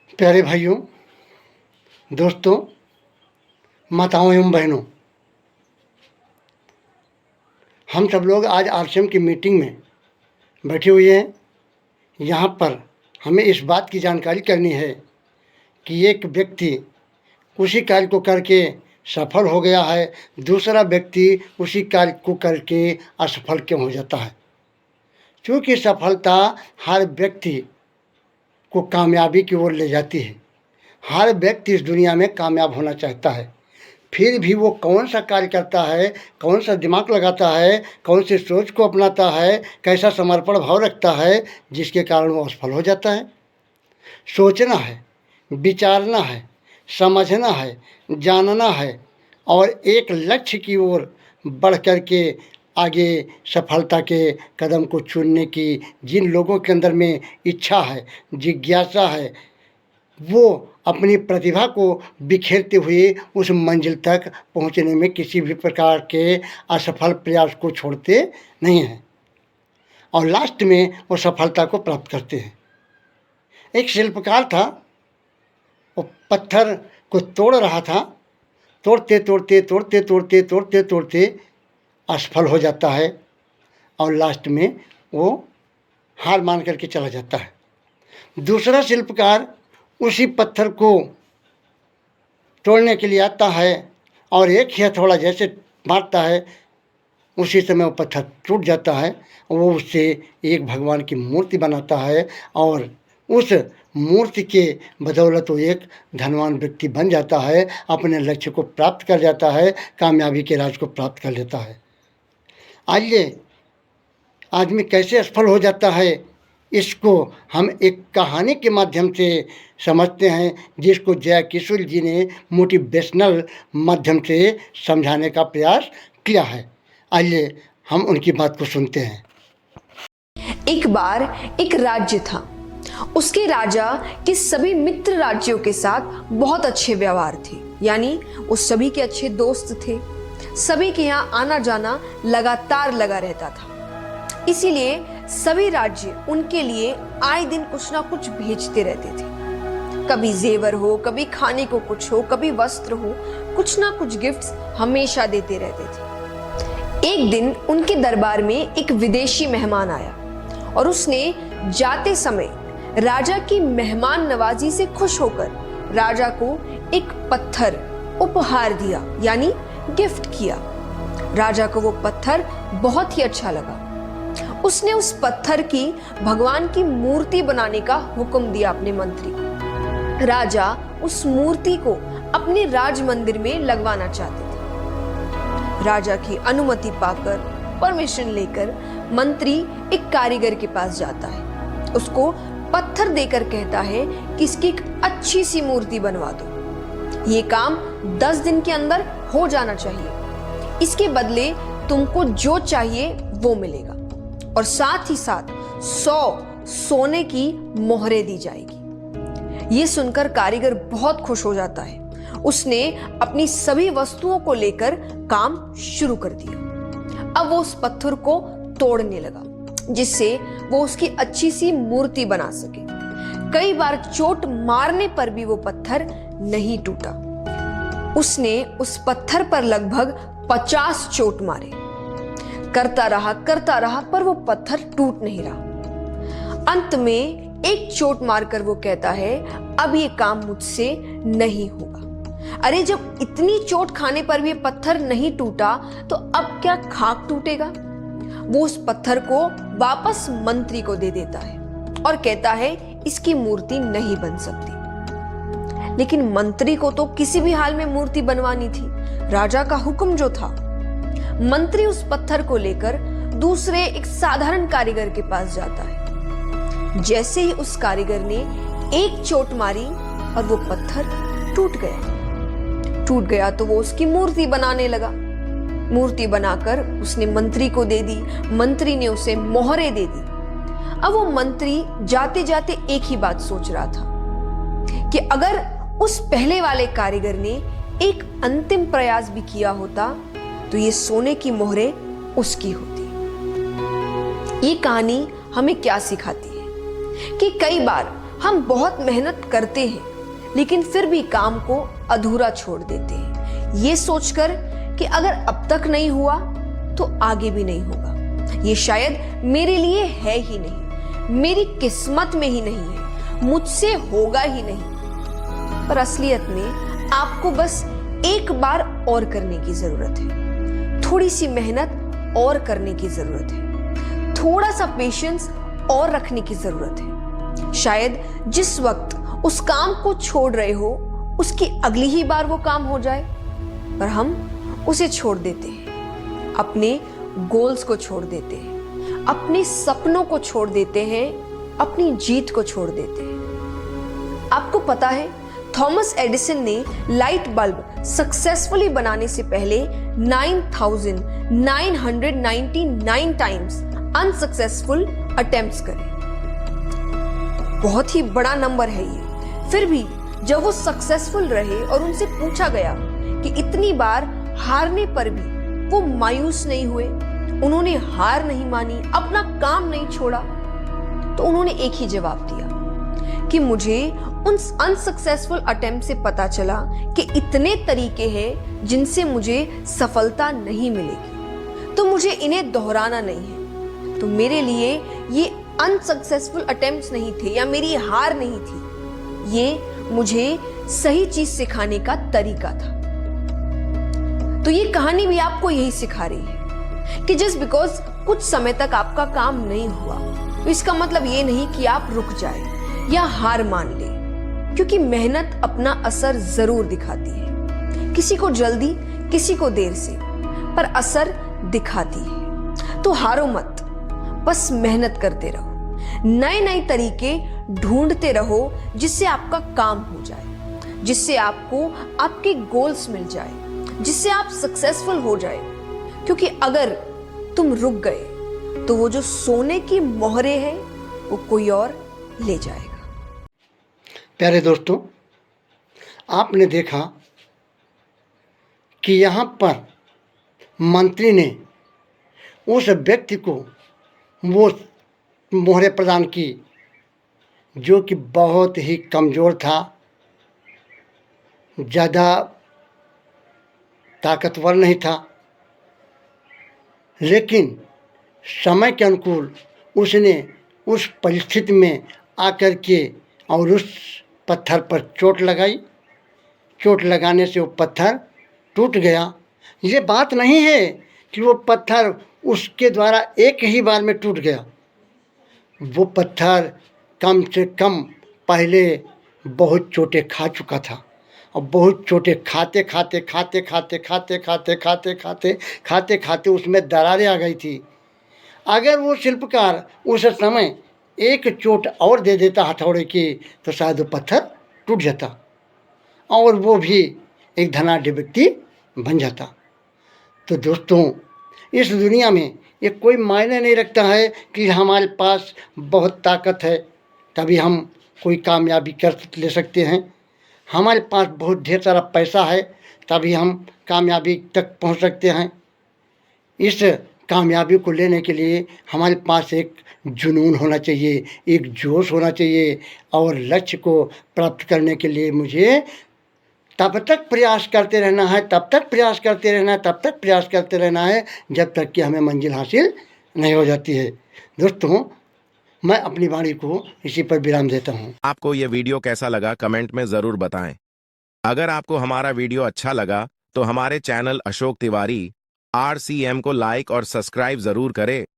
प्यारे भाइयों, दोस्तों, माताओं एवं बहनों, हम सब लोग आज आरसीएम की मीटिंग में बैठे हुए हैं। यहाँ पर हमें इस बात की जानकारी करनी है कि एक व्यक्ति उसी कार्य को करके सफल हो गया है, दूसरा व्यक्ति उसी कार्य को करके असफल क्यों हो जाता है। क्योंकि सफलता हर व्यक्ति को कामयाबी की ओर ले जाती है। हर व्यक्ति इस दुनिया में कामयाब होना चाहता है, फिर भी वो कौन सा कार्य करता है, कौन सा दिमाग लगाता है, कौन सी सोच को अपनाता है, कैसा समर्पण भाव रखता है, जिसके कारण वो असफल हो जाता है। सोचना है, विचारना है, समझना है, जानना है और एक लक्ष्य की ओर बढ़ कर के आगे सफलता के कदम को चुनने की जिन लोगों के अंदर में इच्छा है, जिज्ञासा है, वो अपनी प्रतिभा को बिखेरते हुए उस मंजिल तक पहुंचने में किसी भी प्रकार के असफल प्रयास को छोड़ते नहीं हैं और लास्ट में वो सफलता को प्राप्त करते हैं। एक शिल्पकार था, वो पत्थर को तोड़ रहा था, तोड़ते तोड़ते तोड़ते तोड़ते तोड़ते तोड़ते असफल हो जाता है और लास्ट में वो हार मान करके चला जाता है। दूसरा शिल्पकार उसी पत्थर को तोड़ने के लिए आता है और एक ही हथौड़ा जैसे मारता है, उसी समय वो पत्थर टूट जाता है। वो उससे एक भगवान की मूर्ति बनाता है और उस मूर्ति के बदौलत वो एक धनवान व्यक्ति बन जाता है, अपने लक्ष्य को प्राप्त कर जाता है, कामयाबी के राज को प्राप्त कर लेता है। आइए, आदमी कैसे असफल हो जाता है, इसको हम एक कहानी के माध्यम से समझते हैं, जिसको जय किशोर जी ने मोटिवेशनल माध्यम से समझाने का प्रयास किया है। आइए हम उनकी बात को सुनते हैं। एक बार एक राज्य था। उसके राजा के सभी मित्र राज्यों के साथ बहुत अच्छे व्यवहार थे, यानी वो सभी के अच्छे दोस्त थे। सभी के यहाँ आना जाना लगातार लगा रहता था, इसीलिए सभी राज्य उनके लिए आए दिन कुछ ना कुछ भेजते रहते थे। कभी जेवर हो, कभी खाने को कुछ हो, कभी वस्त्र हो, कुछ ना कुछ गिफ्ट्स हमेशा देते रहते थे। एक दिन उनके दरबार में एक विदेशी मेहमान आया और उसने जाते समय राजा की मेहमान नवाजी से खुश होकर राजा को एक पत्थर उपहार दिया, यानी गिफ्ट किया। राजा को वो पत्थर बहुत ही अच्छा लगा। उसने उस पत्थर की भगवान की मूर्ति बनाने का हुक्म दिया अपने मंत्री को। राजा उस मूर्ति को अपने राज मंदिर में लगवाना चाहते थे। राजा की अनुमति पाकर, परमिशन लेकर मंत्री एक कारीगर के पास जाता है, उसको पत्थर देकर कहता है कि इसकी एक अच्छी सी मूर्ति बनवा दो। ये काम 10 दिन के अंदर हो जाना चाहिए। इसके बदले तुमको जो चाहिए वो मिलेगा और साथ ही साथ 100 सोने की मोहरें दी जाएगी। ये सुनकर कारीगर बहुत खुश हो जाता है। उसने अपनी सभी वस्तुओं को लेकर काम शुरू कर दिया। अब वो उस पत्थर को तोड़ने लगा, जिससे वो उसकी अच्छी सी मूर्ति बना सके। कई बार चोट मारने पर भी वो पत्थर नहीं टूटा। उसने उस पत्थर पर लगभग 50 चोट मारे। करता रहा पर वो पत्थर टूट नहीं रहा। अंत में एक चोट मारकर वो कहता है, अब ये काम मुझसे नहीं होगा। अरे, जब इतनी चोट खाने पर भी पत्थर नहीं टूटा तो अब क्या खाक टूटेगा। वो उस पत्थर को वापस मंत्री को दे देता है और कहता है इसकी मूर्ति नहीं बन सकती। लेकिन मंत्री को तो किसी भी हाल में मूर्ति बनवानी थी, राजा का हुक्म जो था। मंत्री उस पत्थर को लेकर दूसरे एक साधारण कारीगर के पास जाता है। जैसे ही उस कारीगर ने एक चोट मारी और वो पत्थर टूट गया तो वो उसकी मूर्ति बनाने लगा। मूर्ति बनाकर उसने मंत्री को दे दी। मंत्री ने उसे मोहरें दे दी। अब वो मंत्री जाते जाते एक ही बात सोच रहा था कि अगर उस पहले वाले कारीगर ने एक अंतिम प्रयास भी किया होता तो ये सोने की मोहरें उसकी होती। ये कहानी हमें क्या सिखाती है कि कई बार हम बहुत मेहनत करते हैं लेकिन फिर भी काम को अधूरा छोड़ देते हैं, ये सोचकर कि अगर अब तक नहीं हुआ तो आगे भी नहीं होगा, ये शायद मेरे लिए है ही नहीं, मेरी किस्मत में ही नहीं है, मुझसे होगा ही नहीं। पर असलियत में आपको बस एक बार और करने की जरूरत है, थोड़ी सी मेहनत और करने की जरूरत है, थोड़ा सा पेशेंस और रखने की जरूरत है। शायद जिस वक्त उस काम को छोड़ रहे हो उसकी अगली ही बार वो काम हो जाए, पर हम उसे छोड़ देते हैं, अपने गोल्स को छोड़ देते हैं, अपने सपनों को छोड़ देते हैं, अपनी जीत को छोड़ देते हैं। आपको पता है थॉमस एडिसन ने लाइट बल्ब सक्सेसफुली बनाने से पहले 9,999 टाइम्स अनसक्सेसफुल अटेम्प्ट्स करे। बहुत ही बड़ा नंबर है ये। फिर भी जब वो सक्सेसफुल रहे और उनसे पूछा गया कि इतनी बार हारने पर भी वो मायूस नहीं हुए, उन्होंने हार नहीं मानी, अपना काम नहीं छोड़ा, तो उन्होंने एक ही जवाब दिया कि मुझे उन अनसक्सेसफुल अटेम्प्ट से पता चला कि इतने तरीके हैं जिनसे मुझे सफलता नहीं मिलेगी, तो मुझे इन्हें दोहराना नहीं है। तो मेरे लिए ये अनसक्सेसफुल अटेम्प्ट्स नहीं थे या मेरी हार नहीं थी, ये मुझे सही चीज सिखाने का तरीका था। तो ये कहानी भी आपको यही सिखा रही है कि जस्ट बिकॉज कुछ समय तक आपका काम नहीं हुआ तो इसका मतलब ये नहीं कि आप रुक जाए या हार मान ले, क्योंकि मेहनत अपना असर जरूर दिखाती है, किसी को जल्दी किसी को देर से, पर असर दिखाती है। तो हारो मत, बस मेहनत करते रहो, नए नए तरीके ढूंढते रहो जिससे आपका काम हो जाए, जिससे आपको आपके गोल्स मिल जाए, जिससे आप सक्सेसफुल हो जाए। क्योंकि अगर तुम रुक गए तो वो जो सोने की मोहरे हैं वो कोई और ले जाएगा। प्यारे दोस्तों, आपने देखा कि यहाँ पर मंत्री ने उस व्यक्ति को वो मोहरे प्रदान की जो कि बहुत ही कमज़ोर था, ज़्यादा ताकतवर नहीं था, लेकिन समय के अनुकूल उसने उस परिस्थिति में आकर के और उस पत्थर पर चोट लगाई। चोट लगाने से वो पत्थर टूट गया। ये बात नहीं है कि वो पत्थर उसके द्वारा एक ही बार में टूट गया। वो पत्थर कम से कम पहले बहुत चोटें खा चुका था और बहुत चोटें खाते खाते खाते खाते खाते खाते खाते खाते खाते खाते उसमें दरारें आ गई थी। अगर वो शिल्पकार उस समय एक चोट और दे देता हथौड़े की तो शायद वो पत्थर टूट जाता और वो भी एक धनाढ्य व्यक्ति बन जाता। तो दोस्तों, इस दुनिया में ये कोई मायने नहीं रखता है कि हमारे पास बहुत ताकत है तभी हम कोई कामयाबी कर ले सकते हैं, हमारे पास बहुत ढेर सारा पैसा है तभी हम कामयाबी तक पहुंच सकते हैं। इस कामयाबी को लेने के लिए हमारे पास एक जुनून होना चाहिए, एक जोश होना चाहिए और लक्ष्य को प्राप्त करने के लिए मुझे तब तक प्रयास करते रहना है, तब तक प्रयास करते रहना है, तब तक प्रयास करते रहना है जब तक कि हमें मंजिल हासिल नहीं हो जाती है। दोस्तों, मैं अपनी वाणी को इसी पर विराम देता हूँ। आपको ये वीडियो कैसा लगा कमेंट में ज़रूर बताएं। अगर आपको हमारा वीडियो अच्छा लगा तो हमारे चैनल अशोक तिवारी RCM को लाइक और सब्सक्राइब ज़रूर करें।